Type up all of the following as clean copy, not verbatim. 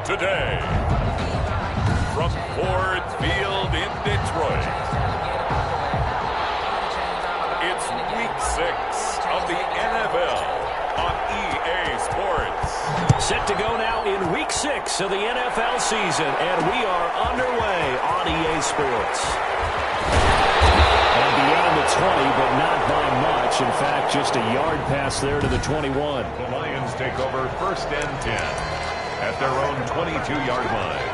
today, from Ford Field in Detroit, it's Week 6 of the NFL on EA Sports. Set to go now in Week 6 of the NFL season, and we are underway on EA Sports. And beyond the 20, but not by much. In fact, just a yard pass there to the 21. The Lions take over 1st and 10 at their own 22-yard line.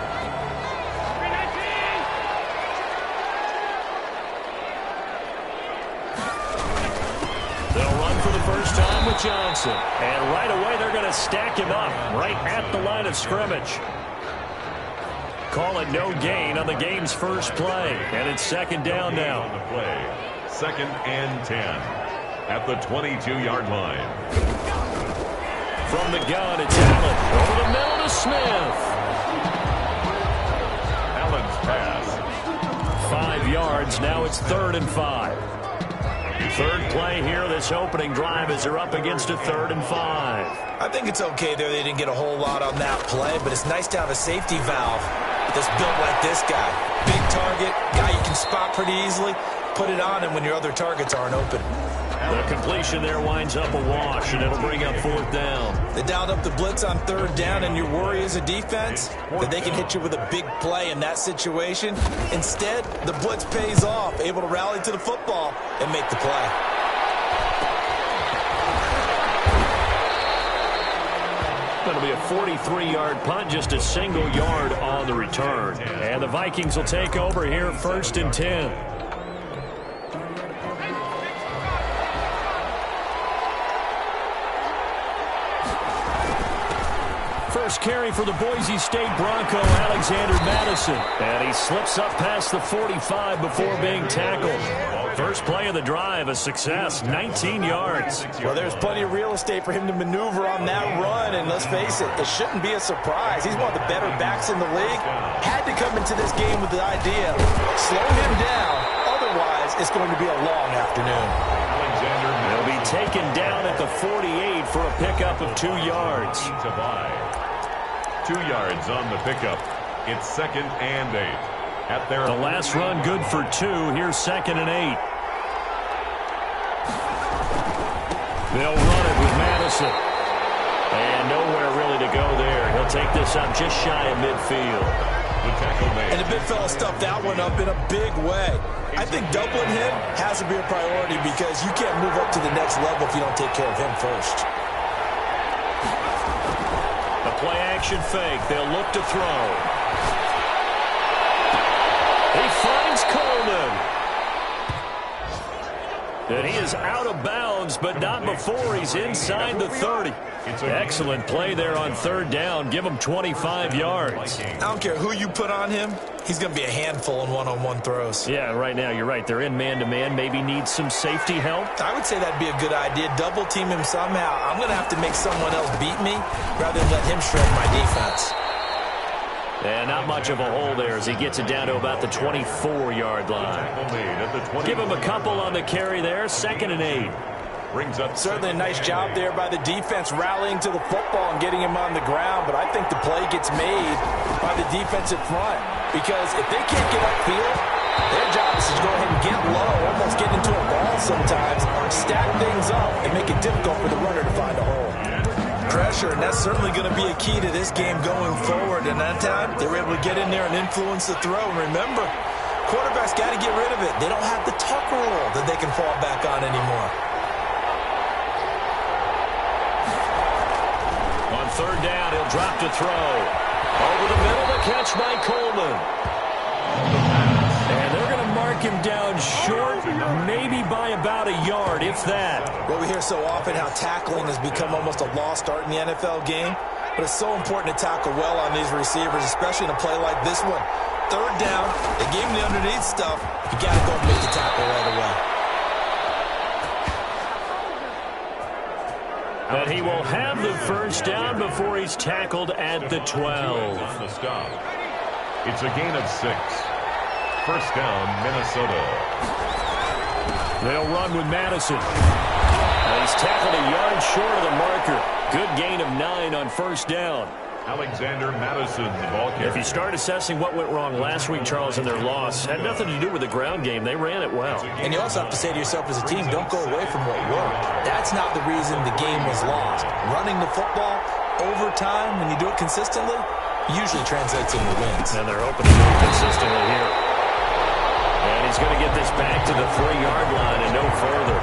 They'll run for the first time with Johnson. And right away, they're going to stack him up right at the line of scrimmage. Call it no gain on the game's first play. And it's 2nd down now. On the play, 2nd and 10 at the 22-yard line. From the gun, it's Allen. Over the middle to Smith. Allen's pass. 5 yards. Now it's 3rd and 5. Third play here, this opening drive, as they're up against a 3rd and 5. I think it's okay there. They didn't get a whole lot on that play, but it's nice to have a safety valve that's built like this guy. Big target, guy you can spot pretty easily. Put it on him when your other targets aren't open. The completion there winds up a wash, and it'll bring up 4th down. They dialed up the blitz on 3rd down, and your worry as a defense that they can hit you with a big play in that situation. Instead, the blitz pays off, able to rally to the football and make the play. It'll be a 43-yard punt, just a single yard on the return. And the Vikings will take over here 1st and 10. First carry for the Boise State Bronco, Alexander Madison. And he slips up past the 45 before being tackled. First play of the drive, a success, 19 yards. Well, there's plenty of real estate for him to maneuver on that run, and let's face it, it shouldn't be a surprise. He's one of the better backs in the league. Had to come into this game with the idea, slow him down, otherwise it's going to be a long afternoon. He'll be taken down at the 48 for a pickup of 2 yards. 2 yards on the pickup. It's 2nd and 8. At their the last run good for 2. Here's 2nd and 8. They'll run it with Madison. And nowhere really to go there. He'll take this up just shy of midfield. The tackle made. And the big fella stuffed that one up in a big way. I think doubling him has to be a priority because you can't move up to the next level if you don't take care of him first. The play action fake. They'll look to throw. He finds Coleman. And he is out of bounds, but not before he's inside the 30. Excellent play there on 3rd down. Give him 25 yards. I don't care who you put on him. He's going to be a handful in one-on-one throws. Yeah, right now you're right. They're in man-to-man. Maybe needs some safety help. I would say that'd be a good idea. Double team him somehow. I'm going to have to make someone else beat me rather than let him shred my defense. And not much of a hole there as he gets it down to about the 24-yard line. Give him a couple on the carry there. 2nd and 8. Brings up certainly a nice job there by the defense rallying to the football and getting him on the ground, but I think the play gets made by the defensive front because if they can't get upfield, their job is to go ahead and get low, almost get into a ball sometimes, stack things up, and make it difficult for the runner to find a hole. Pressure, and that's certainly going to be a key to this game going forward, and that time they were able to get in there and influence the throw. And remember, quarterbacks got to get rid of it. They don't have the tuck rule that they can fall back on anymore. On 3rd down, he'll drop to throw. Over the middle, the catch by Coleman. And they're going to mark him down short, maybe by about a yard, if that. Well, we hear so often how tackling has become almost a lost art in the NFL game, but it's so important to tackle well on these receivers, especially in a play like this one. 3rd down, they gave him the underneath stuff. You got to go and make the tackle right away. But he will have the first down before he's tackled at the 12. The stop. It's a gain of 6. First down, Minnesota. They'll run with Madison. And he's tackled a yard short of the marker. Good gain of 9 on 1st down. Alexander Madison, the ball carrier. If you start assessing what went wrong last week, Charles, in their loss, had nothing to do with the ground game. They ran it well. And you also have to say to yourself as a team, don't go away from what worked. That's not the reason the game was lost. Running the football over time, when you do it consistently, usually translates into wins. And they're opening up consistently here. And he's going to get this back to the 3-yard line and no further.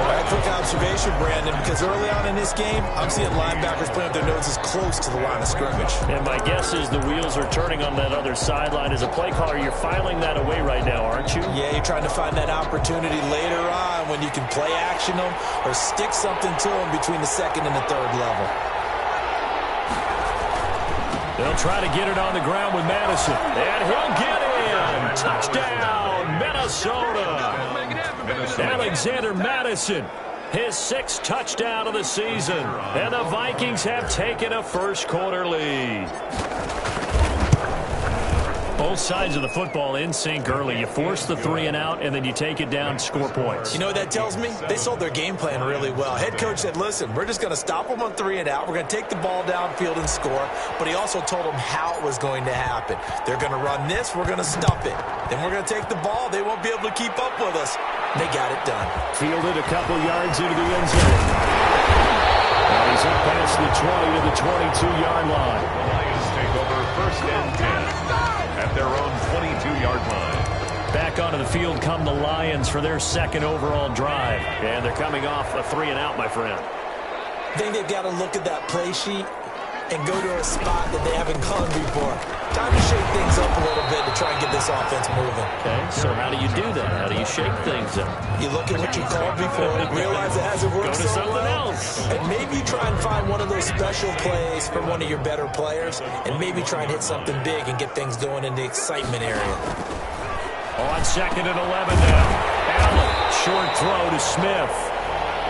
All right, quick observation, Brandon, because early on in this game, I'm seeing linebackers playing with their noses close to the line of scrimmage. And my guess is the wheels are turning on that other sideline. As a play caller, you're filing that away right now, aren't you? Yeah, you're trying to find that opportunity later on when you can play action them or stick something to them between the second and the third level. They'll try to get it on the ground with Madison. And he'll get in. Touchdown, Minnesota. Alexander Madison, his 6th touchdown of the season. And the Vikings have taken a first-quarter lead. Both sides of the football in sync early. You force the 3 and out, and then you take it down, score points. You know what that tells me? They sold their game plan really well. Head coach said, listen, we're just going to stop them on 3 and out. We're going to take the ball downfield and score. But he also told them how it was going to happen. They're going to run this. We're going to stop it. Then we're going to take the ball. They won't be able to keep up with us. They got it done. Fielded a couple yards into the end zone. And he's up past the 20 to the 22-yard line. The Lions take over 1st and 10 at their own 22-yard line. Back onto the field come the Lions for their 2nd overall drive. And they're coming off a 3 and out, my friend. I think they've got to look at that play sheet and go to a spot that they haven't gone before. Time to shake things up a little bit to try and get this offense moving. Okay, so how do you do that? How do you shake things up? You look at what you called before, realize it hasn't worked Go to so something well, else. and maybe you try and find one of those special plays from one of your better players, and maybe try and hit something big and get things going in the excitement area. On 2nd and 11 now. Allen, short throw to Smith.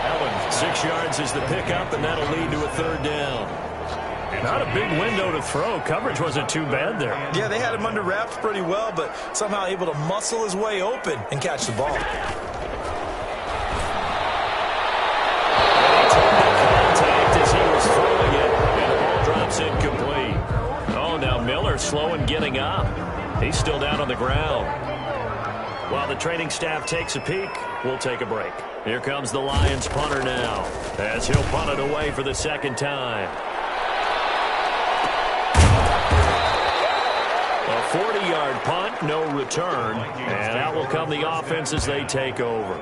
Allen, 6 yards is the pickup, and that'll lead to a 3rd down. Not a big window to throw. Coverage wasn't too bad there. Yeah, they had him under wraps pretty well, but somehow able to muscle his way open and catch the ball. Contact as he was throwing it, and the ball drops incomplete. Oh, now Miller slow in getting up. He's still down on the ground. While the training staff takes a peek, we'll take a break. Here comes the Lions punter now, as he'll punt it away for the 2nd time. A 40-yard punt, no return, and out will come the offense as they take over.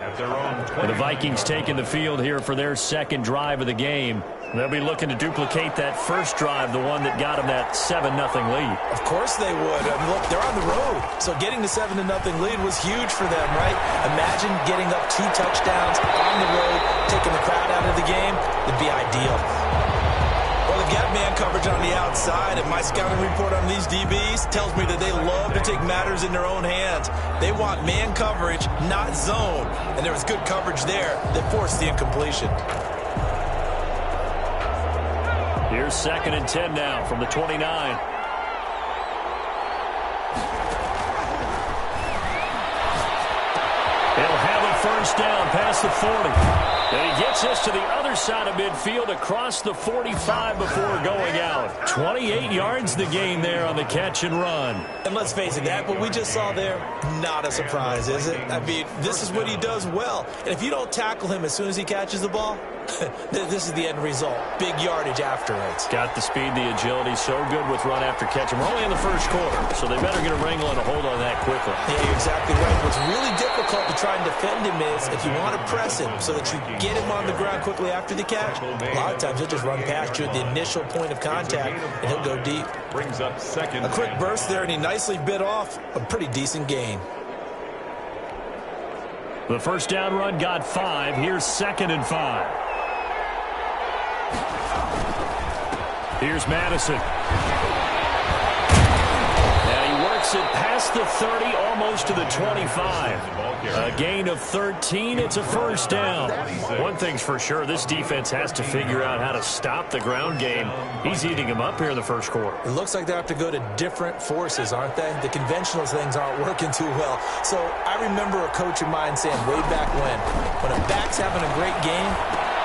The Vikings taking the field here for their 2nd drive of the game. They'll be looking to duplicate that first drive, the one that got them that 7-0 lead. Of course they would. I mean, look, they're on the road, so getting the 7-0 lead was huge for them, right? Imagine getting up 2 touchdowns on the road, taking the crowd out of the game. It'd be ideal. Well, they've got man coverage on the outside, and my scouting report on these DBs tells me that they love to take matters in their own hands. They want man coverage, not zone, and there was good coverage there that forced the incompletion. Here's 2nd and 10 now from the 29. He'll have a first down past the 40. And he gets us to the other side of midfield across the 45 before going out. 28 yards the gain there on the catch and run. And let's face it, that what we just saw there, not a surprise, is it? I mean, this is what he does well. And if you don't tackle him as soon as he catches the ball, this is the end result. Big yardage afterwards. Got the speed, the agility, so good with run after catch. We're only in the first quarter, so they better get a wrangle and a hold on that quickly. Yeah, you're exactly right. What's really difficult to try and defend him is if you want to press him so that you get him on the ground quickly after the catch, a lot of times he'll just run past you at the initial point of contact, and he'll go deep. Brings up 2nd. A quick burst there, and he nicely bit off a pretty decent gain. The first down run got 5. Here's 2nd and 5. Here's Madison. Now he works it past the 30, almost to the 25. A gain of 13. It's a first down. One thing's for sure, this defense has to figure out how to stop the ground game. He's eating them up here in the first quarter. It looks like they have to go to different forces, aren't they? The conventional things aren't working too well. So I remember a coach of mine saying way back when a back's having a great game,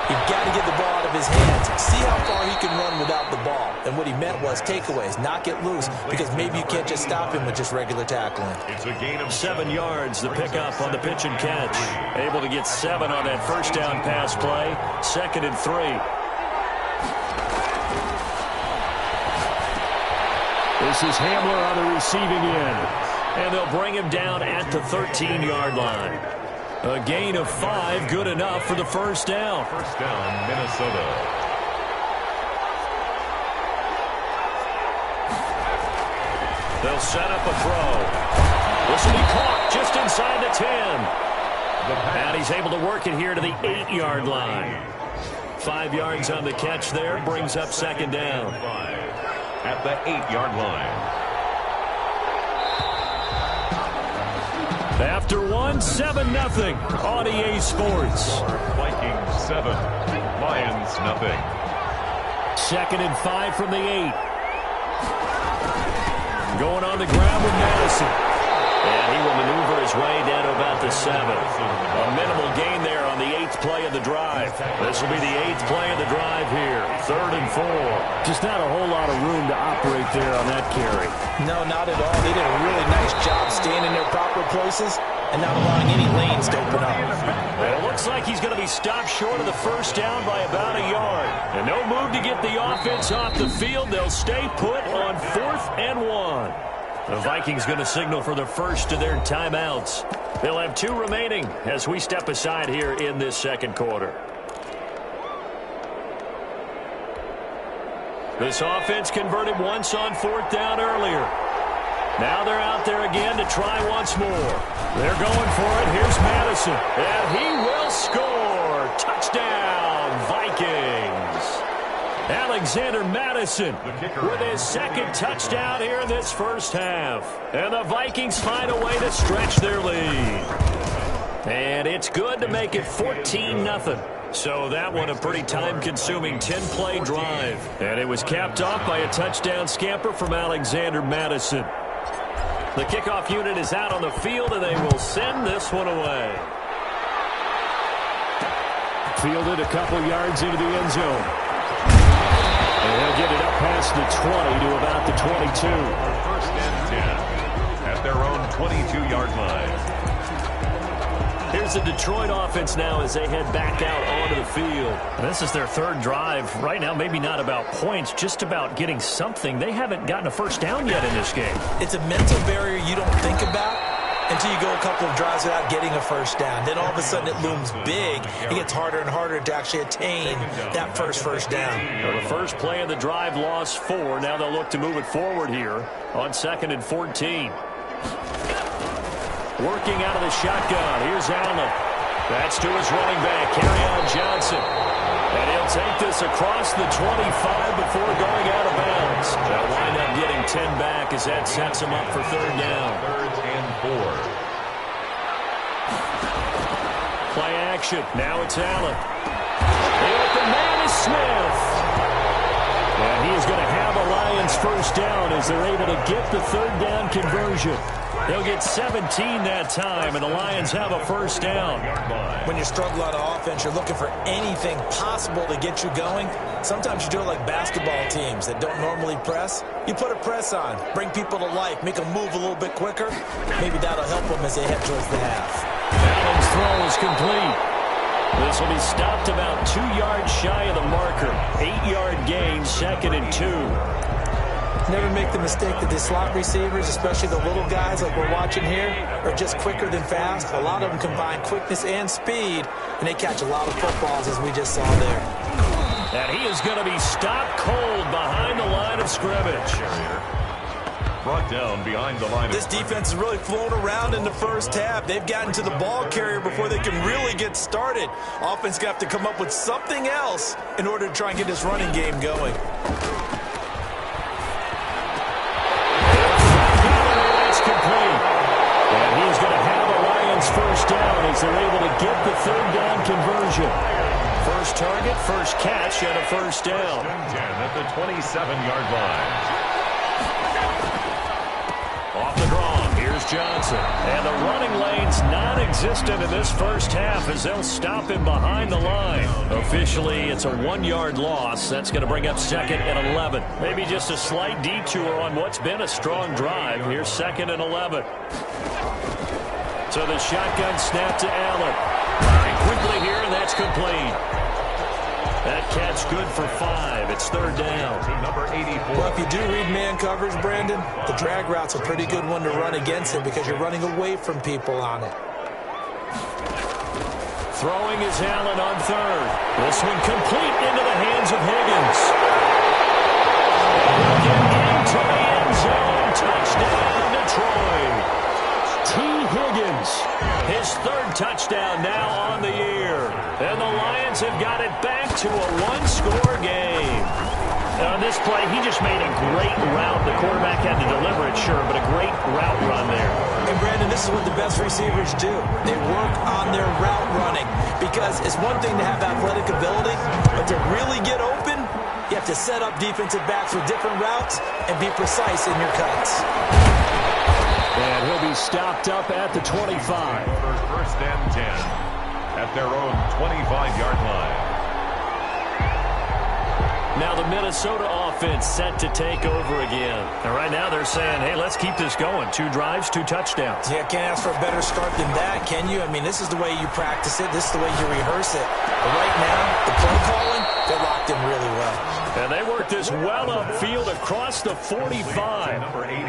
you've got to get the ball out of his hands. See how far he can run without the ball. And what he meant was takeaways, not get loose, because maybe you can't just stop him with just regular tackling. It's a gain of 7 yards, the pickup on the pitch and catch. Able to get 7 on that first down pass play. 2nd and 3. This is Hamler on the receiving end. And they'll bring him down at the 13-yard line. A gain of 5, good enough for the first down. First down, Minnesota. They'll set up a throw. This will be caught just inside the 10. And he's able to work it here to the 8-yard line. 5 yards on the catch there, brings up 2nd down. At the 8-yard line. After 1, 7-0 on EA Sports. Vikings 7, Lions 0. 2nd and 5 from the 8. Going on the ground with Madison. And he will maneuver his way down to about the 7. A minimal gain there on the 8th play of the drive. This will be the 8th play of the drive here. 3rd and 4. Just not a whole lot of room to operate there on that carry. No, not at all. They did a really nice job staying in their proper places and not allowing any lanes to open up. And it looks like he's going to be stopped short of the first down by about a yard. And no move to get the offense off the field. They'll stay put on 4th and 1. The Vikings going to signal for the first of their timeouts. They'll have 2 remaining as we step aside here in this second quarter. This offense converted once on 4th down earlier. Now they're out there again to try once more. They're going for it. Here's Madison. And he will score. Touchdown, Vikings. Alexander Madison with his 2nd touchdown here in this first half. And the Vikings find a way to stretch their lead. And it's good to make it 14-0. So that one a pretty time-consuming 10-play drive. And it was capped off by a touchdown scamper from Alexander Madison. The kickoff unit is out on the field, and they will send this one away. Fielded a couple yards into the end zone. And he'll get it up past the 20 to about the 22. 1st and 10 at their own 22-yard line. Here's the Detroit offense now as they head back out onto the field. This is their 3rd drive. Right now, maybe not about points, just about getting something. They haven't gotten a first down yet in this game. It's a mental barrier you don't think about until you go a couple of drives without getting a first down. Then all of a sudden it looms big. It gets harder and harder to actually attain that first down. Well, the first play of the drive lost 4. Now they'll look to move it forward here on 2nd and 14. Working out of the shotgun. Here's Allen. That's to his running back, Kerryon Johnson. And he'll take this across the 25 before going out of bounds. They'll wind up getting 10 back as that sets him up for 3rd down. 3rd and 4. Play action. Now it's Allen. The open man is Smith. And he is going to have a Lions first down as they're able to get the 3rd down conversion. They'll get 17 that time, and the Lions have a first down. When you struggle on offense, you're looking for anything possible to get you going. Sometimes you do it like basketball teams that don't normally press. You put a press on, bring people to life, make them move a little bit quicker. Maybe that'll help them as they head towards the half. Allen's throw is complete. This will be stopped about 2 yards shy of the marker. 8-yard gain, 2nd and 2. Never make the mistake that the slot receivers, especially the little guys like we're watching here, are just quicker than fast. A lot of them combine quickness and speed, and they catch a lot of footballs, as we just saw there. And he is going to be stopped cold behind the line of scrimmage. Brought down behind the line. This defense is really flown around in the first half. They've gotten to the ball carrier before they can really get started. Offense going to have to come up with something else in order to try and get this running game going. And he's going to have a Lions first down as they're able to get the 3rd down conversion. First target, first catch, and a first down. 10 at the 27-yard line. Off the draw, here's Here's Johnson. And the running lane's non-existent in this first half as they'll stop him behind the line. Officially, it's a 1-yard loss. That's going to bring up second and 11. Maybe just a slight detour on what's been a strong drive. Here's second and 11. So the shotgun snap to Allen. Very quickly here, and that's complete. That catch good for 5. It's third down. Number 84. Well, if you do read man coverage, Brandon, the drag route's a pretty good one to run against it because you're running away from people on it. Throwing is Allen on third. This one complete into the hands of Higgins. And he'll get into the end zone. Touchdown, Detroit. T. Higgins, his third touchdown now on the year. And the Lions have got it back to a one-score game. On this play, he just made a great route. The quarterback had to deliver it, sure, but a great route run there. And, Brandon, this is what the best receivers do. They work on their route running because it's one thing to have athletic ability, but to really get open, you have to set up defensive backs with different routes and be precise in your cuts. And he'll be stopped up at the 25. First and 10 at their own 25-yard line. Now the Minnesota offense set to take over again. And right now they're saying, hey, let's keep this going. 2 drives, 2 touchdowns. Yeah, can't ask for a better start than that, can you? I mean, this is the way you practice it. This is the way you rehearse it. But right now, the play calling, they're locked in really well. And they work this well upfield across the 45. Number 80.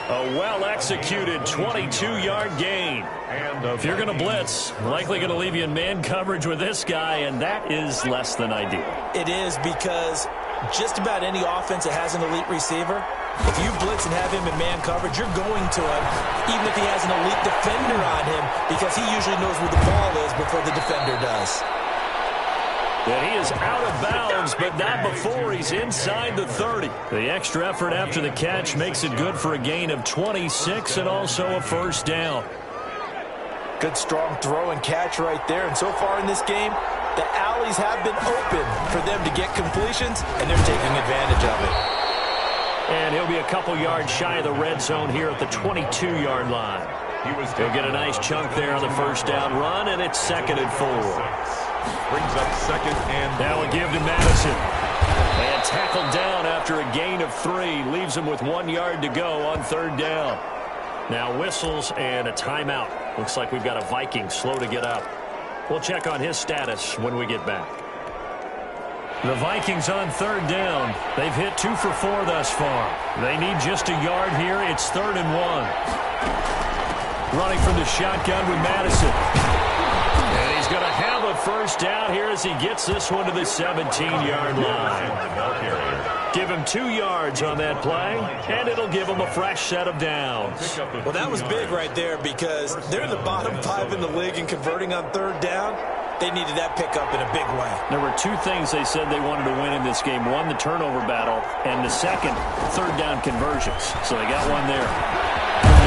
A well-executed 22-yard gain. And If you're going to blitz, likely going to leave you in man coverage with this guy, and that is less than ideal. It is because just about any offense that has an elite receiver, if you blitz and have him in man coverage, you're going to him, even if he has an elite defender on him, because he usually knows where the ball is before the defender does. And he is out of bounds, but not before he's inside the 30. The extra effort after the catch makes it good for a gain of 26 and also a first down. Good strong throw and catch right there. And so far in this game, the alleys have been open for them to get completions, and they're taking advantage of it. And he'll be a couple yards shy of the red zone here at the 22-yard line. He'll get a nice chunk there on the first down run, and it's second and 4. Brings up second and... Now a give to Madison. And tackled down after a gain of 3. Leaves him with 1 yard to go on third down. Now whistles and a timeout. Looks like we've got a Viking slow to get up. We'll check on his status when we get back. The Vikings on third down. They've hit 2 for 4 thus far. They need just a yard here. It's third and 1. Running from the shotgun with Madison. And he's going to have a first down here as he gets this one to the 17-yard line. Give him 2 yards on that play, and it'll give him a fresh set of downs. Well, that was big right there because they're in the bottom 5 in the league and converting on third down. They needed that pickup in a big way. There were 2 things they said they wanted to win in this game. One, the turnover battle, and the second, third down conversions. So they got one there.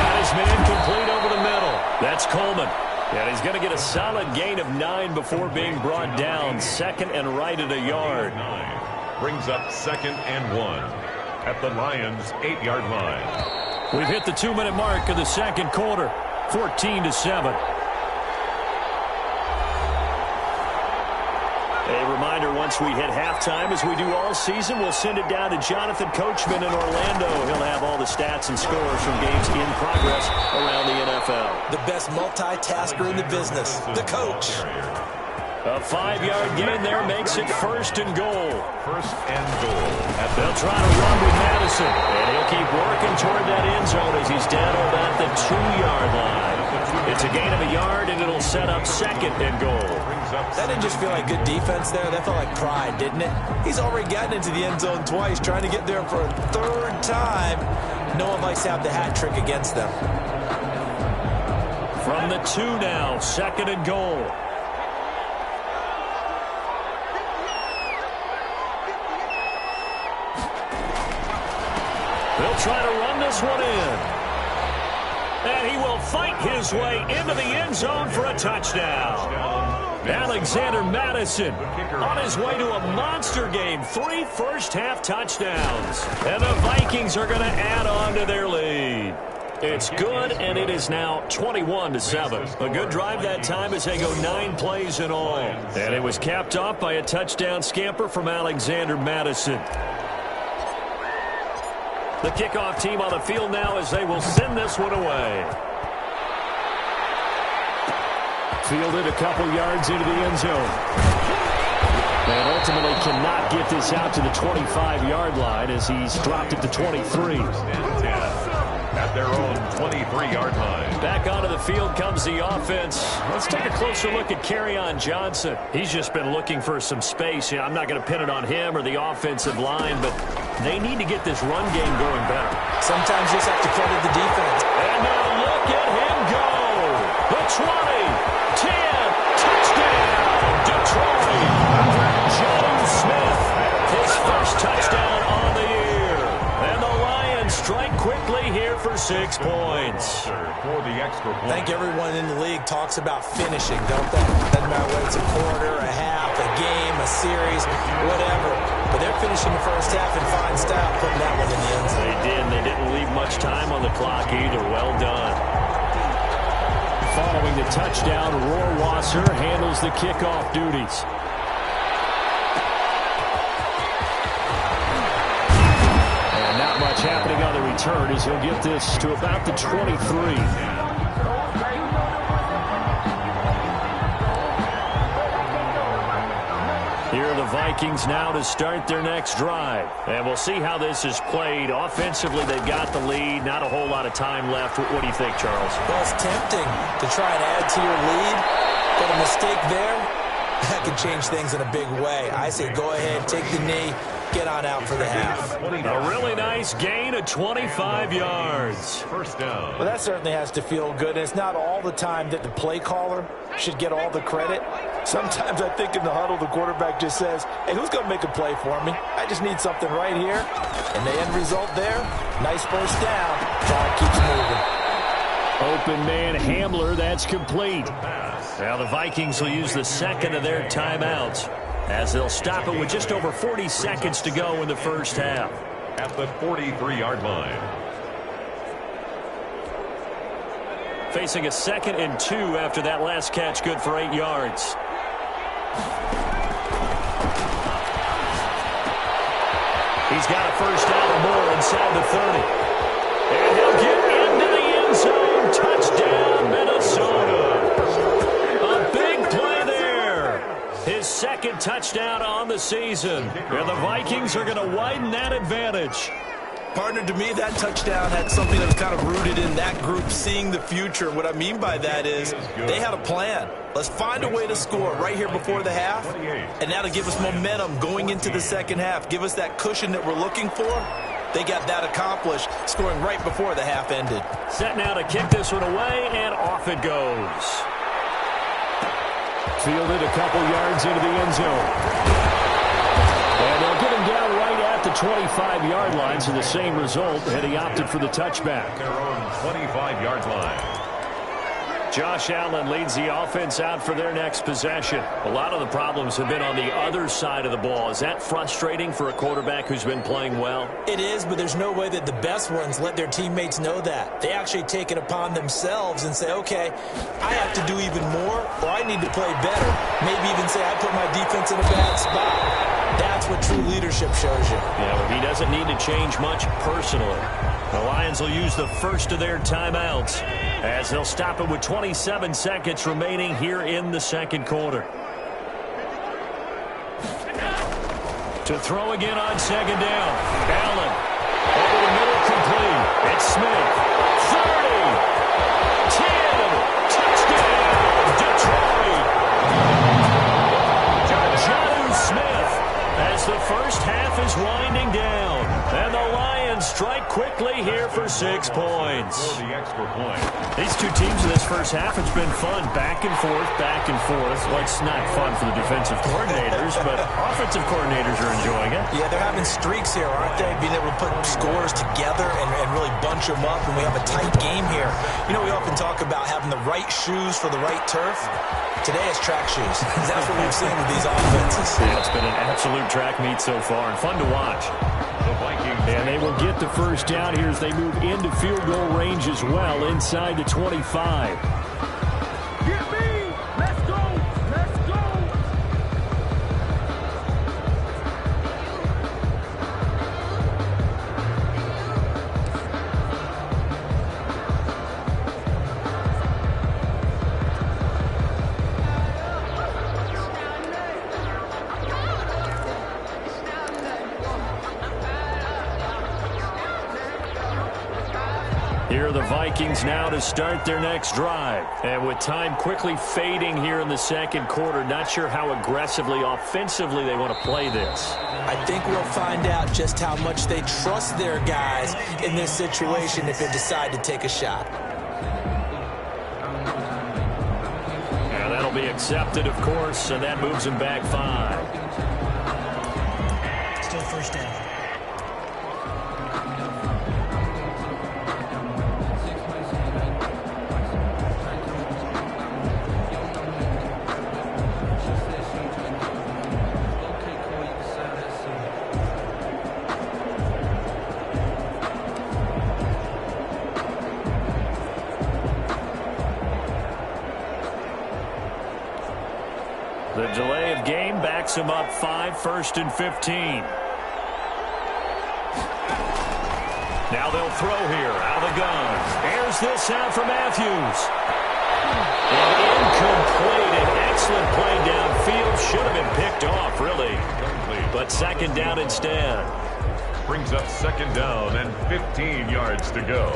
Got his man complete over the middle. That's Coleman. And he's going to get a solid gain of 9 before being brought down. Second and right at a yard. Brings up second and 1 at the Lions' 8-yard line. We've hit the 2-minute mark of the second quarter. 14-7. A reminder, once we hit halftime, as we do all season, we'll send it down to Jonathan Coachman in Orlando. He'll have all the stats and scores from games in progress around the NFL. The best multitasker in the business, the coach. A 5-yard gain there makes it first and goal. First and goal. They'll try to run with Madison, and he'll keep working toward that end zone as he's down at the 2-yard line. It's a gain of a yard, and it'll set up second and goal. That didn't just feel like good defense there. That felt like pride, didn't it? He's already gotten into the end zone twice, trying to get there for a 3rd time. No one likes to have the hat trick against them. From the 2 now, second and goal. They'll try to run this one in. And he will fight his way into the end zone for a touchdown. Alexander Madison on his way to a monster game. 3 first-half touchdowns. And the Vikings are going to add on to their lead. It's good, and it is now 21-7. A good drive that time as they go 9 plays in all. And it was capped off by a touchdown scamper from Alexander Madison. The kickoff team on the field now as they will send this one away. Fielded a couple yards into the end zone. And ultimately cannot get this out to the 25-yard line as he's dropped it to 23. At their own 23-yard line. Back onto the field comes the offense. Let's take a closer look at Kerryon Johnson. He's just been looking for some space. I'm not going to pin it on him or the offensive line, but they need to get this run game going better. Sometimes you just have to credit the defense. And now look at him go. The 20, 10, touchdown, Detroit. James Smith, his first touchdown on the year. And the Lions strike quickly here for 6 points. For the extra point. I think everyone in the league talks about finishing, don't they? Doesn't matter whether it's a quarter, a half, a game, a series, whatever. But they're finishing the first half in fine style, putting that one in the end zone. They did, and they didn't leave much time on the clock either. Well done. Following the touchdown, Rohrwasser handles the kickoff duties. Much happening on the return as he'll get this to about the 23. Here are the Vikings now to start their next drive. And we'll see how this is played. Offensively, they've got the lead. Not a whole lot of time left. What do you think, Charles? Well, it's tempting to try and add to your lead, but a mistake there, that could change things in a big way. I say go ahead, take the knee, get on out for the half. A really nice gain of 25 yards. First down. Well, that certainly has to feel good. And it's not all the time that the play caller should get all the credit. Sometimes I think in the huddle, the quarterback just says, hey, who's going to make a play for me? I just need something right here. And the end result there, nice first down. Clock keeps moving. Open man Hamler, that's complete. Now the Vikings will use the second of their timeouts as they'll stop it with just over 40 seconds to go in the first half. At the 43-yard line. Facing a 2nd and 2 after that last catch, good for 8 yards. He's got a first down or more inside the 30. And he'll get into the end zone. Touchdown, Minnesota. A big play there. His second touchdown on the season. And the Vikings are going to widen that advantage. Partner, to me, that touchdown had something that was kind of rooted in that group seeing the future. What I mean by that is they had a plan. Let's find a way to score right here before the half, and that'll give us momentum going into the second half, give us that cushion that we're looking for. They got that accomplished, scoring right before the half ended. Set now to kick this one away, and off it goes. Fielded a couple yards into the end zone. And they'll get him down right at the 25-yard line, so the same result, and he opted for the touchback. Their own 25-yard line. Josh Allen leads the offense out for their next possession. A lot of the problems have been on the other side of the ball. Is that frustrating for a quarterback who's been playing well? It is, but there's no way that the best ones let their teammates know that. They actually take it upon themselves and say, okay, I have to do even more, or I need to play better. Maybe even say I put my defense in a bad spot. That's what true leadership shows you. Yeah, well, he doesn't need to change much personally. The Lions will use the first of their timeouts as they'll stop it with 27 seconds remaining here in the second quarter. To throw again on second down. Allen over the middle, complete. It's Smith. 30. 10. Touchdown. Detroit. Jonnu Smith as the first half is winding down. And the Lions strike quickly here for 6 points. For the extra point. These two teams in this first half, it's been fun. Back and forth, back and forth. Well, it's not fun for the defensive coordinators, but offensive coordinators are enjoying it. Yeah, they're having streaks here, aren't they? Being able to put scores together and really bunch them up, and we have a tight game here. You know, we often talk about having the right shoes for the right turf. Today it's track shoes. That's what we've seen with these offenses. Yeah, it's been an absolute track meet so far and fun to watch. The Vikings. And they will get the first down here as they move into field goal range as well inside the 25. Get me! Let's go! Let's go! Here are the Vikings now to start their next drive. And with time quickly fading here in the second quarter, not sure how aggressively, offensively they want to play this. I think we'll find out just how much they trust their guys in this situation if they decide to take a shot. And that'll be accepted, of course, and that moves them back 5. Still first down. The delay of game backs him up 5, 1st and 15. Now they'll throw here out of the gun. Airs this out for Matthews. And incomplete. An excellent play downfield. Should have been picked off, really. But second down instead. Brings up second down and 15 yards to go.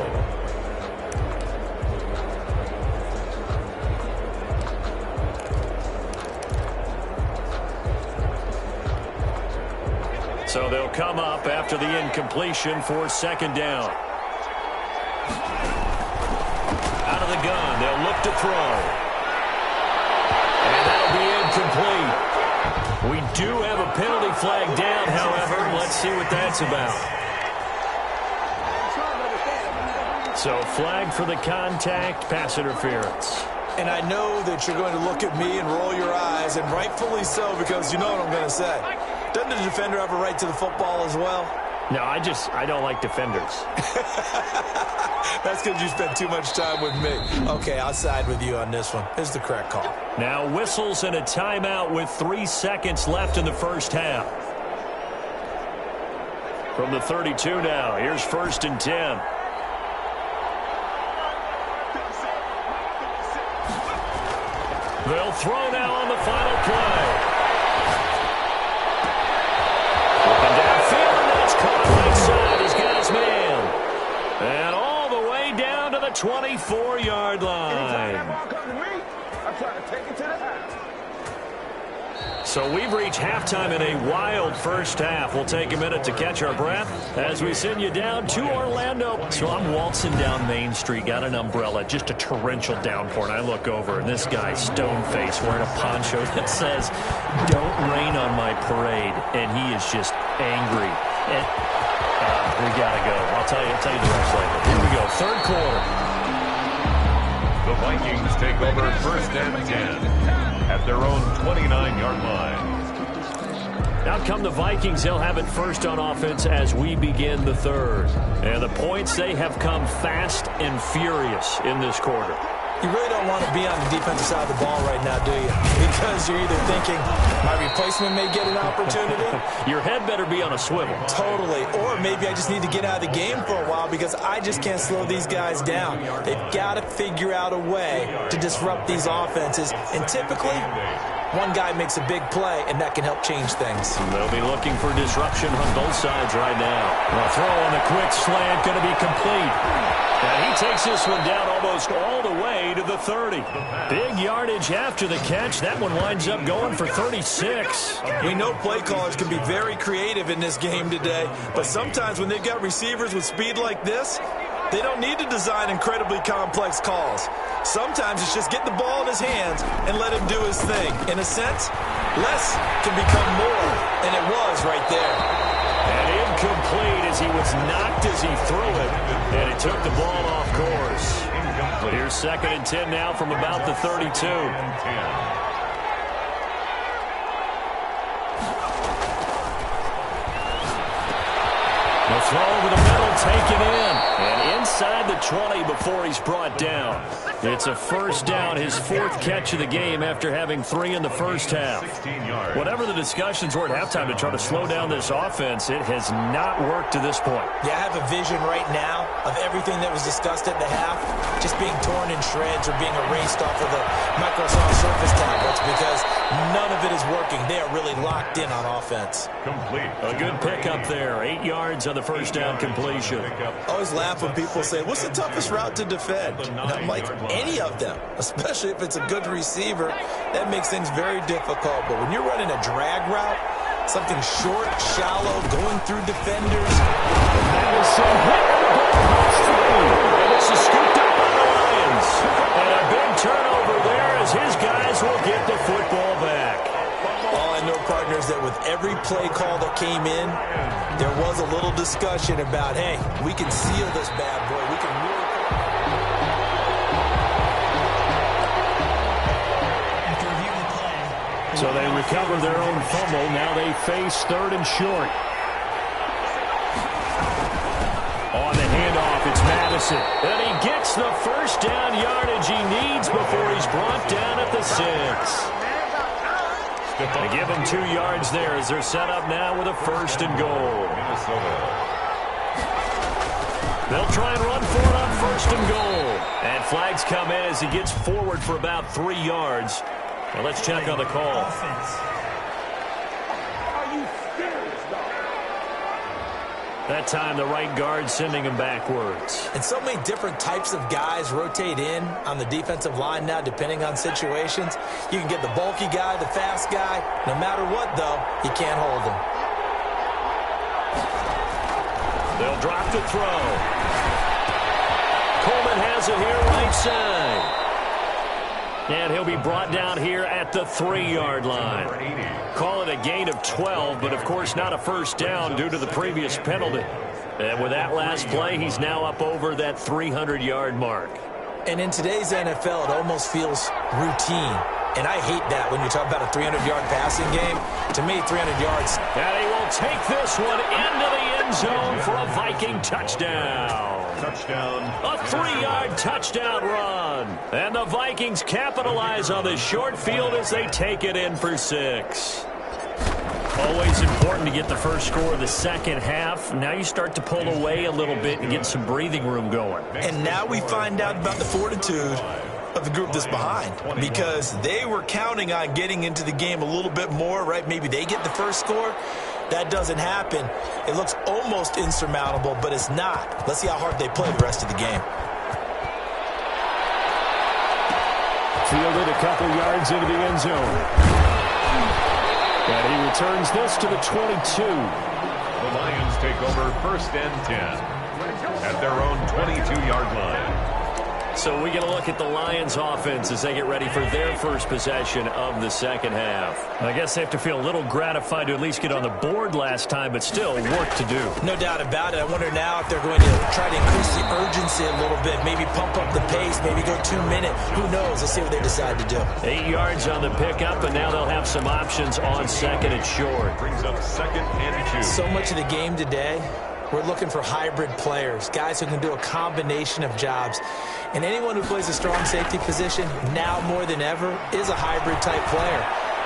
So they'll come up after the incompletion for second down. Out of the gun, they'll look to throw. And that'll be incomplete. We do have a penalty flag down, however. Let's see what that's about. So flag for the contact, pass interference. And I know that you're going to look at me and roll your eyes, and rightfully so, because you know what I'm going to say. Doesn't the defender have a right to the football as well? No, I don't like defenders. That's because you spent too much time with me. Okay, I'll side with you on this one. Here's the correct call. Now whistles and a timeout with 3 seconds left in the first half. From the 32 now, here's 1st and 10. They'll throw now on the final play. Looking downfield, and that's caught right side. He's got his man. And all the way down to the 24-yard line. So we've reached halftime in a wild first half. We'll take a minute to catch our breath as we send you down to Orlando. So I'm waltzing down Main Street, got an umbrella, just a torrential downpour, and I look over, and this guy, stone-faced, wearing a poncho that says, "Don't rain on my parade," and he is just angry. And, we got to go. I'll tell you the rest later. Here we go, third quarter. The Vikings take over 1st and 10 at their own 29-yard line. Out come the Vikings. They'll have it first on offense as we begin the third. And the points, they have come fast and furious in this quarter. You really don't want to be on the defensive side of the ball right now, do you? Because you're either thinking, my replacement may get an opportunity. Your head better be on a swivel. Totally. Or maybe I just need to get out of the game for a while because I just can't slow these guys down. They've got to figure out a way to disrupt these offenses. And typically, one guy makes a big play, and that can help change things. They'll be looking for disruption on both sides right now. The throw on the quick slant going to be complete. And he takes this one down almost all the way to the 30. Big yardage after the catch. That one winds up going for 36. We know play callers can be very creative in this game today, but sometimes when they've got receivers with speed like this, they don't need to design incredibly complex calls. Sometimes it's just get the ball in his hands and let him do his thing. In a sense, less can become more, and it was right there. And incomplete as he was knocked as he threw it, and he took the ball off course. Incomplete. Here's 2nd and 10 now from about the 32. The throw over the middle, taken in. And inside the 20 before he's brought down. It's a first down, his fourth catch of the game after having 3 in the first half. Whatever the discussions were at halftime to try to slow down this offense, it has not worked to this point. Yeah, I have a vision right now of everything that was discussed at the half just being torn in shreds or being erased off of the Microsoft Surface tablets because none of it is working. They are really locked in on offense. Complete. A good pickup there. 8 yards on the first down completion. I always laugh when people say, what's the toughest route to defend? And I'm like, any of them, especially if it's a good receiver, that makes things very difficult. But when you're running a drag route, something short, shallow, going through defenders. That is some hit. And this is scooped up by the Lions. And a big turnover there as his guys will get the football back. All I know, partners, that with every play call that came in, there was a little discussion about, hey, we can seal this bad boy. We can really... So they recover their own fumble. Now they face 3rd and short. On the handoff, it's Madison. And he gets the first down yardage he needs before he's brought down at the 6. They give him 2 yards there as they're set up now with a 1st and goal. They'll try and run for it on 1st and goal. And flags come in as he gets forward for about 3 yards. Well, let's check on the call. That time, the right guard sending him backwards. And so many different types of guys rotate in on the defensive line now, depending on situations. You can get the bulky guy, the fast guy. No matter what, though, you can't hold him. They'll drop to throw. Coleman has it here right side. And he'll be brought down here at the 3-yard line. Call it a gain of 12, but of course not a first down due to the previous penalty. And with that last play, he's now up over that 300-yard mark. And in today's NFL, it almost feels routine. And I hate that when you talk about a 300-yard passing game. To me, 300 yards. And he will take this one into the end zone for a Viking touchdown. Touchdown. A 3-yard touchdown run. And the Vikings capitalize on the short field as they take it in for 6. Always important to get the first score of the second half. Now you start to pull away a little bit and get some breathing room going. And now we find out about the fortitude of the group that's behind, because they were counting on getting into the game a little bit more, right? Maybe they get the first score. That doesn't happen. It looks almost insurmountable, but it's not. Let's see how hard they play the rest of the game. Fielded a couple yards into the end zone. And he returns this to the 22. The Lions take over 1st and 10 at their own 22-yard line. So we get a look at the Lions offense as they get ready for their first possession of the second half. I guess they have to feel a little gratified to at least get on the board last time, but still work to do. No doubt about it. I wonder now if they're going to try to increase the urgency a little bit, maybe pump up the pace, maybe go 2 minute. Who knows? Let's see what they decide to do. 8 yards on the pickup, and now they'll have some options on 2nd and short. Brings up 2nd and 2. So much of the game today, we're looking for hybrid players, guys who can do a combination of jobs. And anyone who plays a strong safety position, now more than ever, is a hybrid-type player.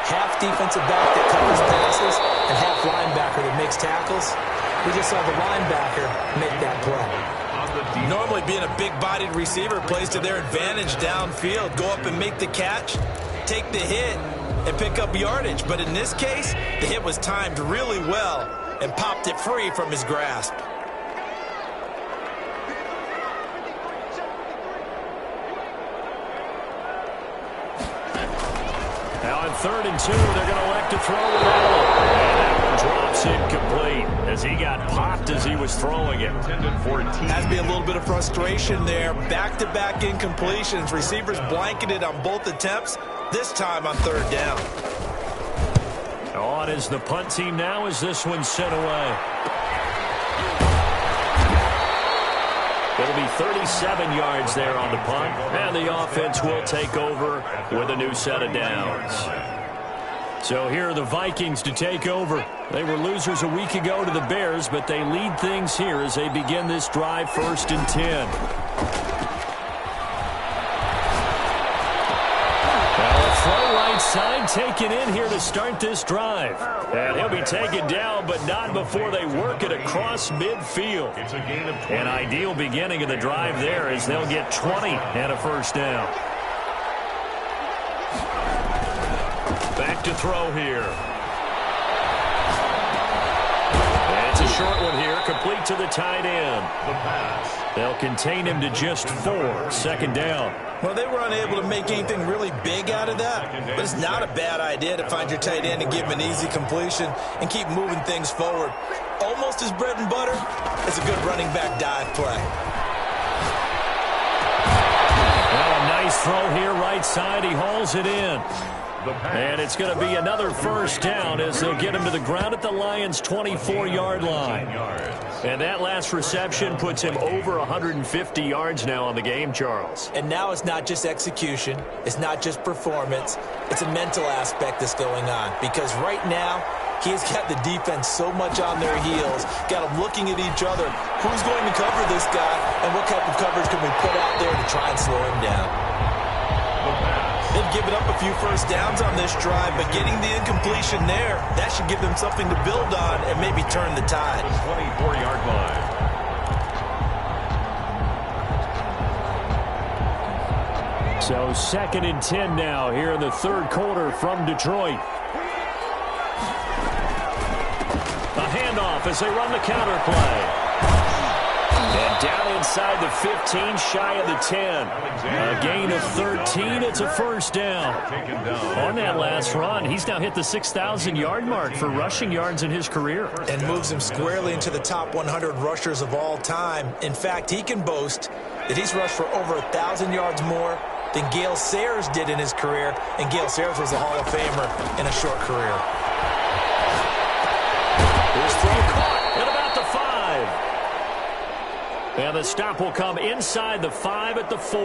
Half defensive back that covers passes and half linebacker that makes tackles. We just saw the linebacker make that play. Normally being a big-bodied receiver plays to their advantage downfield. Go up and make the catch, take the hit, and pick up yardage. But in this case, the hit was timed really well and popped it free from his grasp. Now on 3rd and 2, they're going to elect to throw with Allen. And that one drops incomplete as he got popped as he was throwing it. Has to be a little bit of frustration there. Back-to-back incompletions. Receivers blanketed on both attempts, this time on 3rd down. On is the punt team now as this one's sent away. It'll be 37 yards there on the punt, and the offense will take over with a new set of downs. So here are the Vikings to take over. They were losers a week ago to the Bears, but they lead things here as they begin this drive 1st and 10. Well, a throw right side taken in here to start this drive. And he'll be taken down, but not before they work it across midfield. It's a gain of 20. An ideal beginning of the drive there as they'll get 20 and a first down. Back to throw here. And it's a short one here, complete to the tight end. The pass. They'll contain him to just 4, 2nd down. Well, they were unable to make anything really big out of that, but it's not a bad idea to find your tight end and give him an easy completion and keep moving things forward. Almost his bread and butter. It's a good running back dive play. Well, a nice throw here, right side. He hauls it in. And it's going to be another first down as they'll get him to the ground at the Lions' 24-yard line. And that last reception puts him over 150 yards now on the game, Charles. And now it's not just execution. It's not just performance. It's a mental aspect that's going on. Because right now, he's got the defense so much on their heels, got them looking at each other. Who's going to cover this guy, and what type of coverage can we put out there to try and slow him down? They've given up a few first downs on this drive, but getting the incompletion there, that should give them something to build on and maybe turn the tide. 24-yard line. So 2nd and 10 now here in the 3rd quarter from Detroit. A handoff as they run the counter play. And down inside the 15, shy of the 10. A gain of 13. It's a first down. On that last run, he's now hit the 6,000-yard mark for rushing yards in his career. And moves him squarely into the top 100 rushers of all time. In fact, he can boast that he's rushed for over 1,000 yards more than Gale Sayers did in his career. And Gale Sayers was a Hall of Famer in a short career. His throw caught at about the 5. And the stop will come inside the 5 at the 4.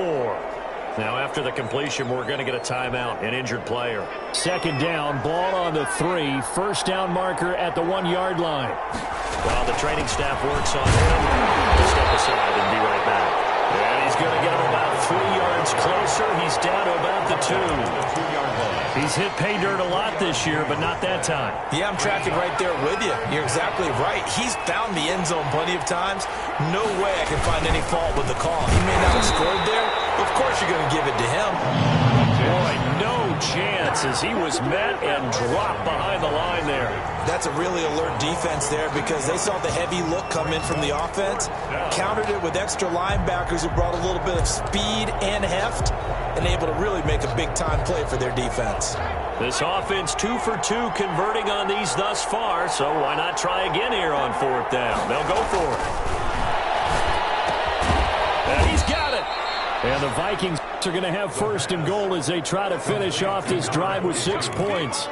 Now, after the completion, we're going to get a timeout, an injured player. 2nd down, ball on the 3. First down marker at the 1-yard line. While the training staff works on him, we'll step aside and be right back. And he's going to get him about 3 yards closer. He's down to about the 2. He's hit pay dirt a lot this year, but not that time. Yeah, I'm tracking right there with you. You're exactly right. He's found the end zone plenty of times. No way I can find any fault with the call. He may not have scored there, but of course you're going to give it to him. Boy, no chance as he was met and dropped behind the line there. That's a really alert defense there because they saw the heavy look come in from the offense, countered it with extra linebackers who brought a little bit of speed and heft, and able to really make a big-time play for their defense. This offense 2 for 2 converting on these thus far, so why not try again here on 4th down? They'll go for it. And he's got it. And the Vikings are going to have 1st and goal as they try to finish off this drive with 6 points.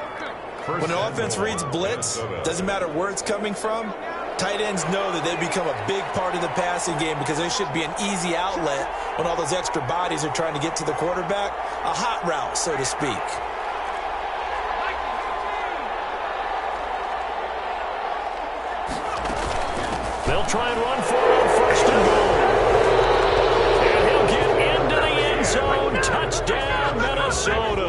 When an offense reads blitz, doesn't matter where it's coming from, tight ends know that they become a big part of the passing game because they should be an easy outlet when all those extra bodies are trying to get to the quarterback. A hot route, so to speak. They'll try and run for it on 1st and goal. And he'll get into the end zone. Touchdown, Minnesota.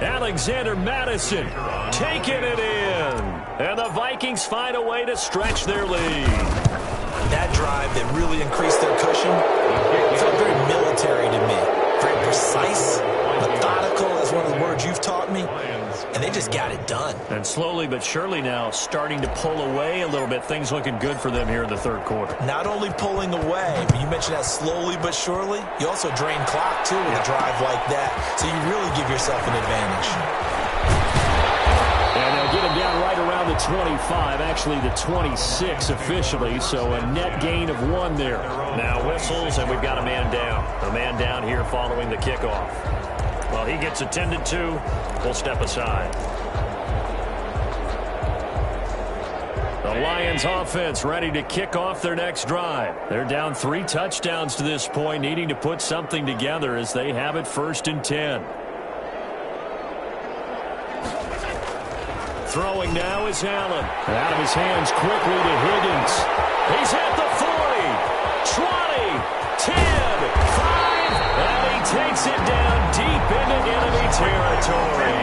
Alexander Madison taking it in. And the Vikings find a way to stretch their lead. That drive that really increased their cushion felt very military to me. Very precise, methodical, that's one of the words you've taught me. And they just got it done. And slowly but surely now starting to pull away a little bit. Things looking good for them here in the 3rd quarter. Not only pulling away, but you mentioned that slowly but surely. You also drain clock, too, with a drive like that. So you really give yourself an advantage. And they'll get him down right around the 25, actually the 26 officially, so a net gain of 1 there. Now whistles, and we've got a man down. A man down here following the kickoff. Well, he gets attended to. We'll step aside. The Lions offense ready to kick off their next drive. They're down 3 touchdowns to this point, needing to put something together as they have it 1st and 10. Throwing now is Allen. Out of his hands quickly to Higgins. He's at the 40, 20, 10, 5, and he takes it down deep into enemy territory.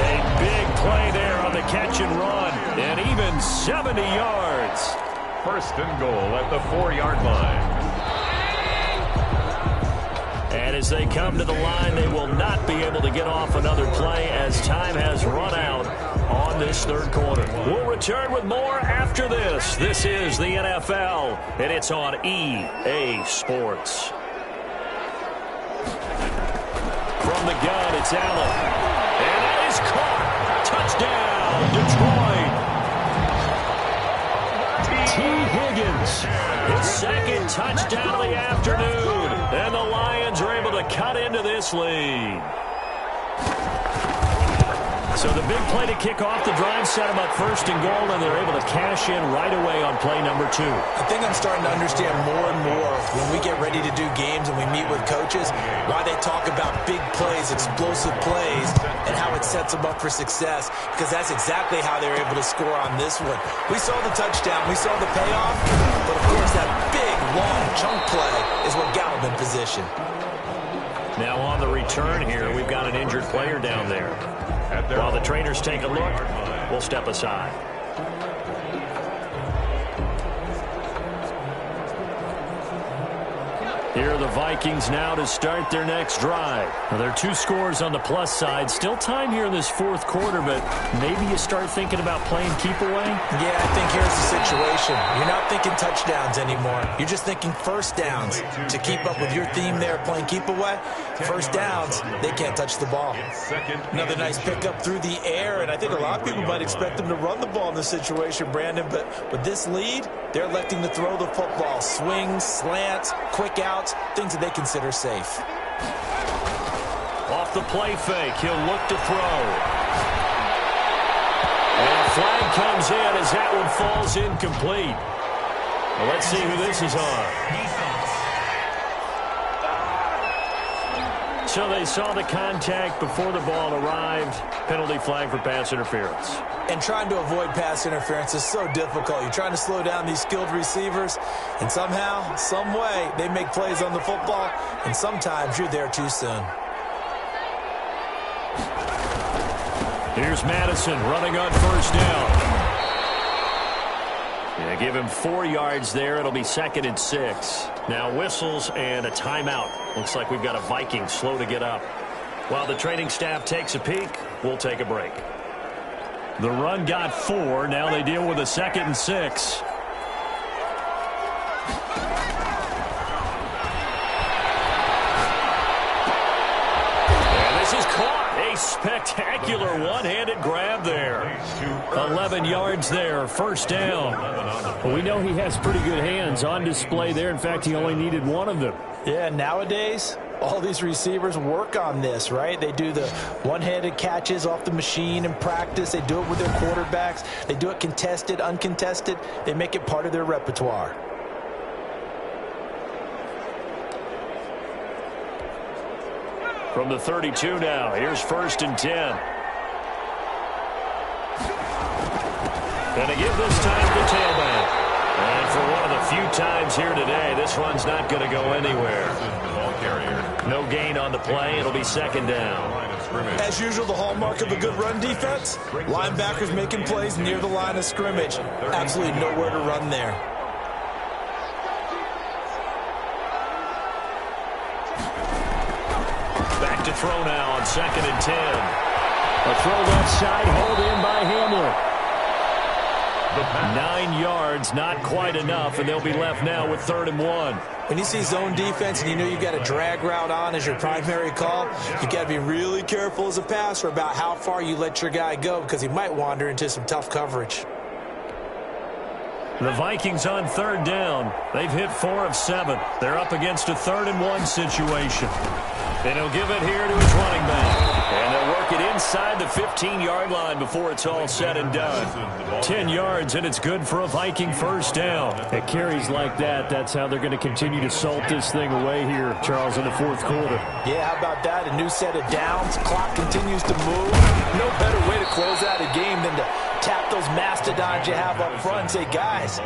A big play there on the catch and run, and even 70 yards. First and goal at the 4-yard line. And as they come to the line, they will not be able to get off another play as time has run out on this third quarter. We'll return with more after this. This is the NFL, and it's on EA Sports. From the gun, it's Allen. And it is caught. Touchdown, Detroit. T. Higgins, his second touchdown of the afternoon. And the Lions are able to cut into this lead. So the big play to kick off the drive set them up first and goal, and they're able to cash in right away on play number 2. I think I'm starting to understand more and more when we get ready to do games and we meet with coaches why they talk about big plays, explosive plays, and how it sets them up for success, because that's exactly how they're able to score on this one. We saw the touchdown. We saw the payoff, but of course that big, long chunk play is what got them in position. Now on the return here, we've got an injured player down there. While the trainers take a look, we'll step aside. Here are the Vikings now to start their next drive. Now, there are 2 scores on the plus side. Still time here in this fourth quarter, but maybe you start thinking about playing keep away? Yeah, I think here's the situation. You're not thinking touchdowns anymore. You're just thinking first downs. To keep up with your theme there, playing keep away, first downs, they can't touch the ball. Another nice pickup through the air, and I think a lot of people might expect them to run the ball in this situation, Brandon, but with this lead, they're electing to throw the football. Swings, slants, quick outs, things that they consider safe. Off the play fake, he'll look to throw. And a flag comes in as that one falls incomplete. Well, let's see who this is on. So they saw the contact before the ball arrived. Penalty flag for pass interference. And trying to avoid pass interference is so difficult. You're trying to slow down these skilled receivers, and somehow, some way, they make plays on the football, and sometimes you're there too soon. Here's Madison running on first down. Yeah, give him 4 yards there. It'll be 2nd and 6. Now whistles and a timeout. Looks like we've got a Viking slow to get up. While the training staff takes a peek, we'll take a break. The run got 4. Now they deal with a 2nd and 6. And this is caught. A spectacular one-handed grab there. 11 yards there, first down. Well, we know he has pretty good hands on display there. In fact, he only needed one of them. Yeah, nowadays, all these receivers work on this, right? They do the one-handed catches off the machine in practice. They do it with their quarterbacks. They do it contested, uncontested. They make it part of their repertoire. From the 32 now, here's 1st and 10. Gonna give this time to the tailback. And for one of the few times here today, this one's not going to go anywhere. No gain on the play. It'll be 2nd down. As usual, the hallmark of a good run defense, linebackers making plays near the line of scrimmage. Absolutely nowhere to run there. Back to throw now on 2nd and 10. A throw left side, hauled in by Hamler. 9 yards, not quite enough, and they'll be left now with 3rd and 1. When you see zone defense and you know you've got a drag route on as your primary call, you got to be really careful as a passer about how far you let your guy go, because he might wander into some tough coverage. The Vikings on 3rd down. They've hit 4 of 7. They're up against a 3rd and 1 situation. And he'll give it here to his running back. And they'll work it inside the 15-yard line before it's all said and done. 10 yards, and it's good for a Viking first down. At carries like that, that's how they're going to continue to salt this thing away here, Charles, in the fourth quarter. Yeah, how about that? A new set of downs. Clock continues to move. No better way to close out a game than to tap those mastodons you have up front and say, guys,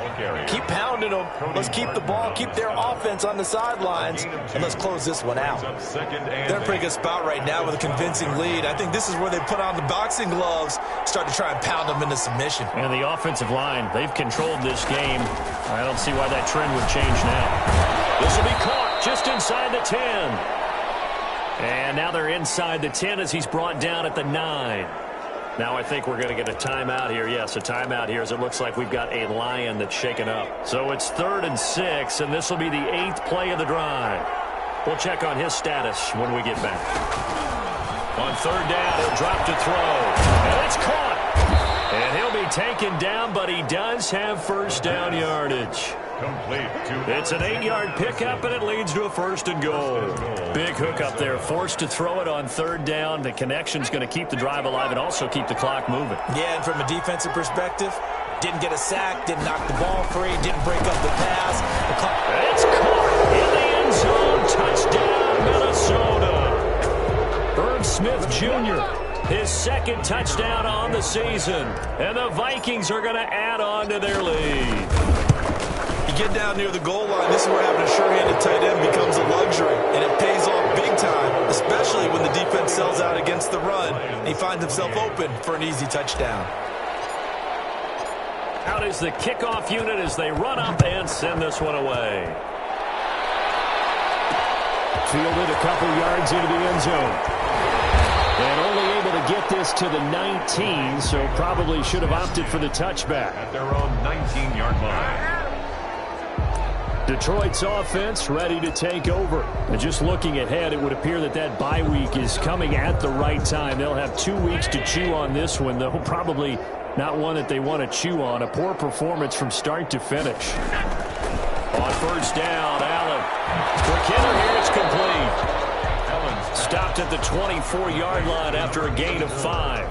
keep pounding them. Let's keep the ball, keep their offense on the sidelines, and let's close this one out. They're in a pretty good spot right now with a convincing lead. I think this is where they put on the boxing gloves, start to try and pound them into submission. And the offensive line, they've controlled this game. I don't see why that trend would change now. This will be caught just inside the 10. And now they're inside the 10 as he's brought down at the 9. Now I think we're going to get a timeout here. Yes, a timeout here as it looks like we've got a Lion that's shaken up. So it's 3rd and 6, and this will be the 8th play of the drive. We'll check on his status when we get back. On 3rd down, he'll drop to throw. And it's caught. And he'll be taken down, but he does have first down yardage. It's an 8-yard pickup, and it leads to a 1st and goal. Big hook up there, forced to throw it on 3rd down. The connection's going to keep the drive alive and also keep the clock moving. Yeah, and from a defensive perspective, didn't get a sack, didn't knock the ball free, didn't break up the pass. It's caught in the end zone. Touchdown, Minnesota. Herb Smith Jr., his 2nd touchdown on the season. And the Vikings are going to add on to their lead. You get down near the goal line, this is where having a sure-handed tight end becomes a luxury, and it pays off big time, especially when the defense sells out against the run, and he finds himself open for an easy touchdown. Out is the kickoff unit as they run up and send this one away. Fielded a couple yards into the end zone. And only able to get this to the 19, so probably should have opted for the touchback. At their own 19-yard line. Detroit's offense ready to take over. And just looking ahead, it would appear that that bye week is coming at the right time. They'll have 2 weeks to chew on this one, though probably not one that they want to chew on. A poor performance from start to finish. On 1st down, Allen. McKinnon here, it's complete. Stopped at the 24-yard line after a gain of 5.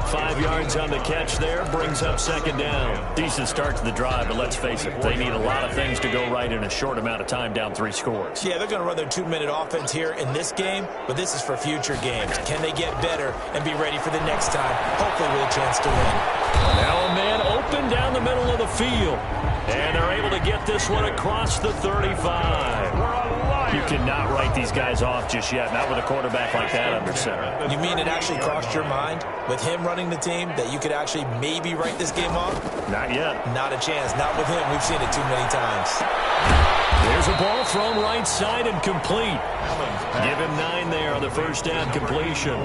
5 yards on the catch there, brings up 2nd down. Decent start to the drive, but let's face it, they need a lot of things to go right in a short amount of time, down 3 scores. Yeah, they're going to run their 2-minute offense here in this game, but this is for future games. Can they get better and be ready for the next time, hopefully with a chance to win? Now a man open down the middle of the field, and they're able to get this one across the 35. You cannot write these guys off just yet, not with a quarterback like that under center. You mean it actually crossed your mind with him running the team that you could actually maybe write this game off? Not yet. Not a chance. Not with him. We've seen it too many times. There's a ball thrown right side and complete. Give him 9 there on the 1st down completion.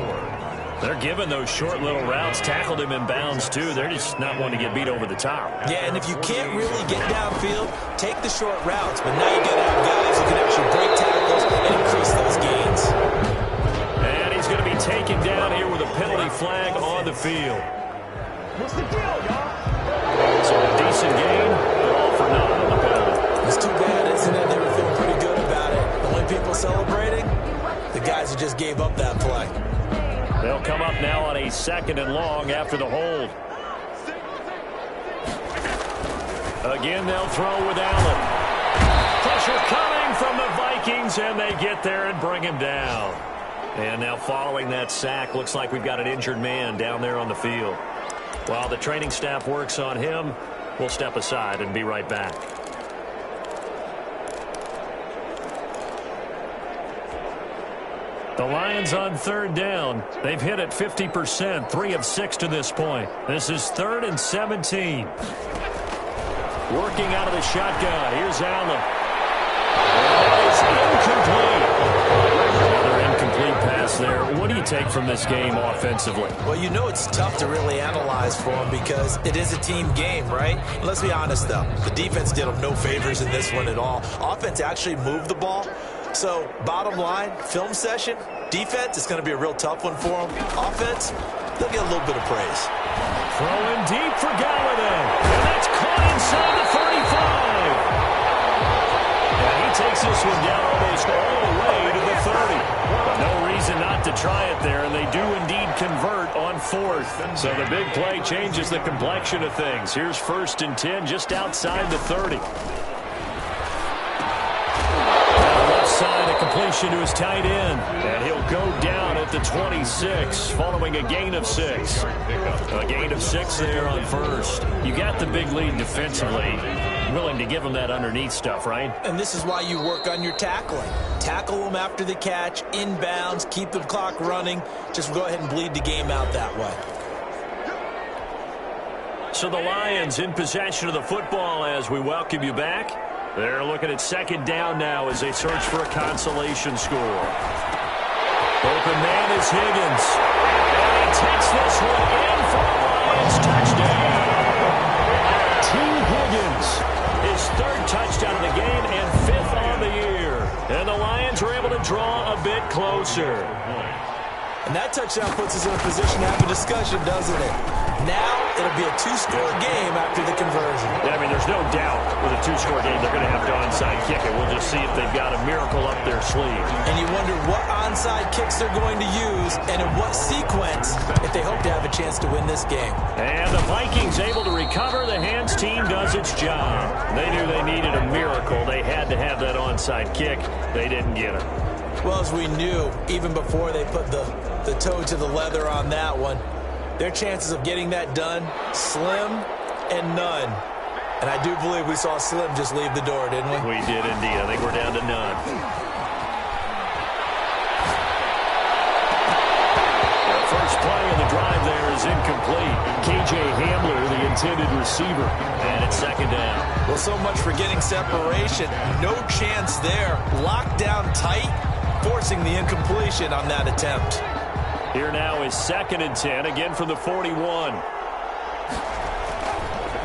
They're giving those short little routes. Tackled him in bounds, too. They're just not wanting to get beat over the top. Yeah, and if you can't really get downfield, take the short routes. But now you got to have guys who can actually break tackles and increase those gains. And he's going to be taken down here with a penalty flag on the field. What's the deal, y'all? So a decent gain, but all for naught on the penalty. It's too bad, isn't it? They were feeling pretty good about it. The only people celebrating, the guys who just gave up that play. They'll come up now on a 2nd and long after the hold. Again, they'll throw with Allen. Pressure coming from the Vikings, and they get there and bring him down. And now following that sack, looks like we've got an injured man down there on the field. While the training staff works on him, we'll step aside and be right back. The Lions on 3rd down. They've hit it 50%, 3 of 6 to this point. This is 3rd and 17. Working out of the shotgun. Here's Allen. It's incomplete. Another incomplete pass there. What do you take from this game offensively? Well, you know it's tough to really analyze for them because it is a team game, right? Let's be honest, though. The defense did them no favors in this one at all. Offense actually moved the ball. So, bottom line, film session, defense, it's going to be a real tough one for them. Offense, they'll get a little bit of praise. Throwing deep for Galladay. And that's caught inside the 35. And he takes this one down almost all the way to the 30. But no reason not to to try it there, and they do indeed convert on 4th. So the big play changes the complexion of things. Here's 1st and 10 just outside the 30. Side, a completion to his tight end, and he'll go down at the 26 following a gain of 6. A gain of 6 there on 1st. You got the big lead defensively. Willing to give him that underneath stuff, right? And this is why you work on your tackling. Tackle them after the catch, inbounds, keep the clock running. Just go ahead and bleed the game out that way. So the Lions in possession of the football as we welcome you back. They're looking at 2nd down now as they search for a consolation score. Open man is Higgins. And he takes this one in for a Lions touchdown. T. Higgins, his 3rd touchdown of the game and 5th on the year. And the Lions are able to draw a bit closer. And that touchdown puts us in a position to have a discussion, doesn't it? Now, it'll be a 2-score game after the conversion. Yeah, I mean, there's no doubt with a 2-score game they're going to have to onside kick it. We'll just see if they've got a miracle up their sleeve. And you wonder what onside kicks they're going to use and in what sequence if they hope to have a chance to win this game. And the Vikings able to recover. The hands team does its job. They knew they needed a miracle. They had to have that onside kick. They didn't get it. Well, as we knew, even before they put the toe to the leather on that one, their chances of getting that done, slim and none. And I do believe we saw Slim just leave the door, didn't we? We did indeed. I think we're down to none. The first play of the drive there is incomplete. K.J. Hamler, the intended receiver, and it's 2nd down. Well, so much for getting separation. No chance there. Locked down tight, forcing the incompletion on that attempt. Here now is 2nd and 10, again from the 41.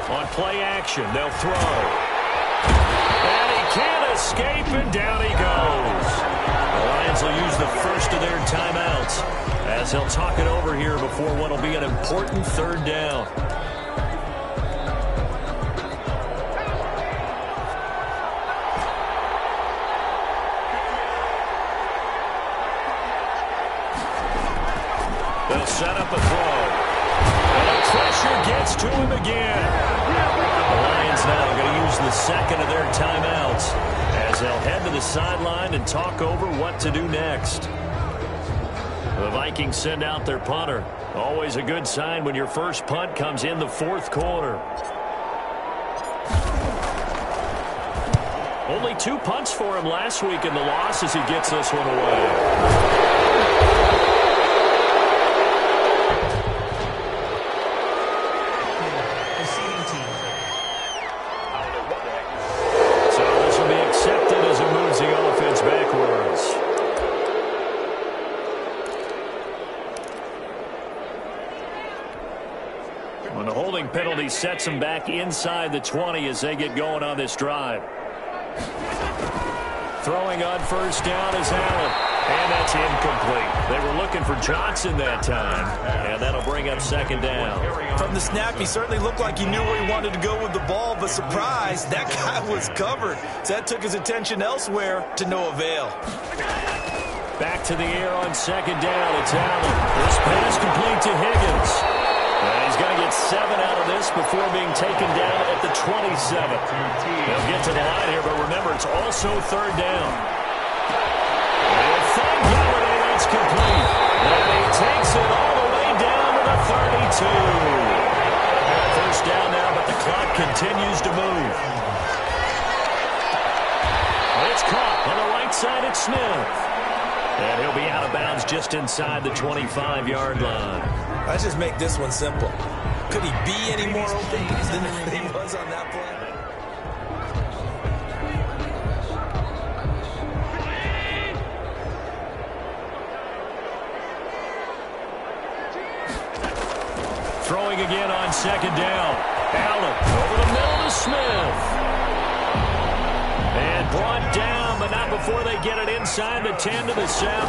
On play action, they'll throw. And he can't escape, and down he goes. The Lions will use the first of their timeouts as they'll talk it over here before what will be an important 3rd down. They'll set up a throw. And the pressure gets to him again. The Lions now going to use the 2nd of their timeouts as they'll head to the sideline and talk over what to do next. The Vikings send out their punter. Always a good sign when your first punt comes in the 4th quarter. Only 2 punts for him last week in the loss as he gets this one away. Penalty sets them back inside the 20 as they get going on this drive. Throwing on 1st down is Allen. And that's incomplete. They were looking for Johnson that time. And that'll bring up 2nd down. From the snap, he certainly looked like he knew where he wanted to go with the ball, but surprise, that guy was covered. So that took his attention elsewhere to no avail. Back to the air on 2nd down. It's Allen. This pass complete to Higgins. And he's going to get 7 out of this before being taken down at the 27. They'll get to the line here, but remember, it's also 3rd down. And thank Galladay, that's complete. And he takes it all the way down to the 32. 1st down now, but the clock continues to move. And it's caught on the right side at Smith. And he'll be out of bounds just inside the 25-yard line. Let's just make this one simple. Could he be any more open than he was on that play? Throwing again on 2nd down. Allen over the middle to Smith. And brought down, but not before they get it inside the 10 to the 7.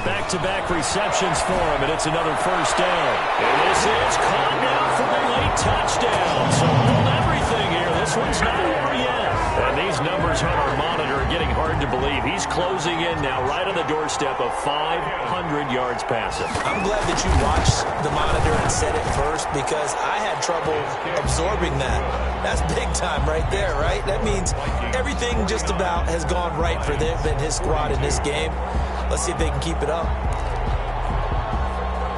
Back-to-back receptions for him, and it's another 1st down. And this is caught now for a late touchdown. So hold everything here. This one's not over yet. And these numbers on our monitor are getting hard to believe. game. He's closing in now right on the doorstep of 500 yards passing. I'm glad that you watched the monitor and said it first because I had trouble absorbing that. That's big time right there, right? That means everything just about has gone right for them and his squad in this game. Let's see if they can keep it up.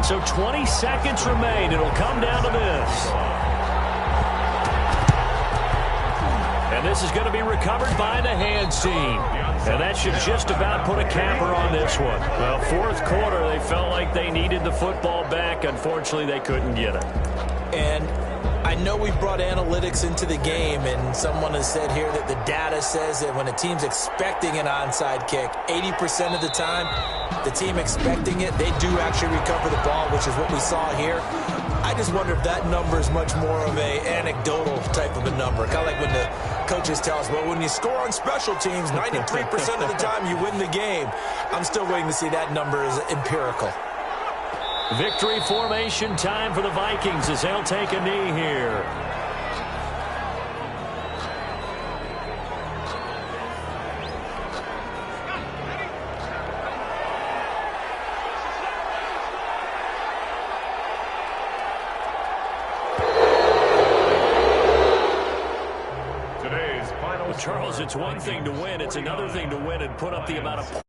So 20 seconds remain. It'll come down to this. And this is going to be recovered by the hands team. And that should just about put a capper on this one. Well, fourth quarter, they felt like they needed the football back. Unfortunately, they couldn't get it. And I know we brought analytics into the game, and someone has said here that the data says that when a team's expecting an onside kick, 80% of the time, the team expecting it, they do actually recover the ball, which is what we saw here. I just wonder if that number is much more of a anecdotal type of a number. Kind of like when the coaches tell us, well, when you score on special teams, 93% of the time you win the game. I'm still waiting to see that number is empirical. Victory formation time for the Vikings as they'll take a knee here. Charles, it's one thing to win. It's another thing to win and put up the amount of